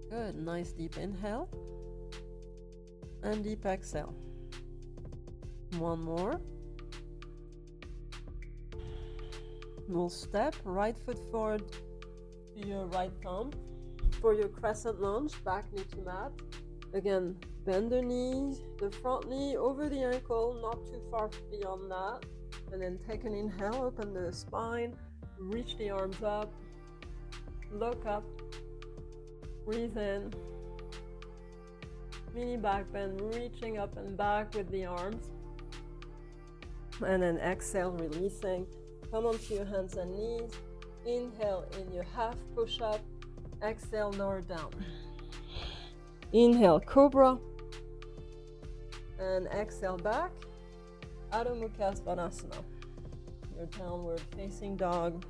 Good, nice deep inhale and deep exhale. One more. We'll step right foot forward to your right thumb for your crescent lunge, back knee to mat. Again, bend the knees, the front knee over the ankle, not too far beyond that. And then take an inhale, open the spine, reach the arms up, look up, breathe in, mini back bend, reaching up and back with the arms. And then exhale, releasing. Come onto your hands and knees. Inhale in your half push-up. Exhale, lower down. Inhale, cobra. And exhale back. Adho Mukha Svanasana. Your downward facing dog.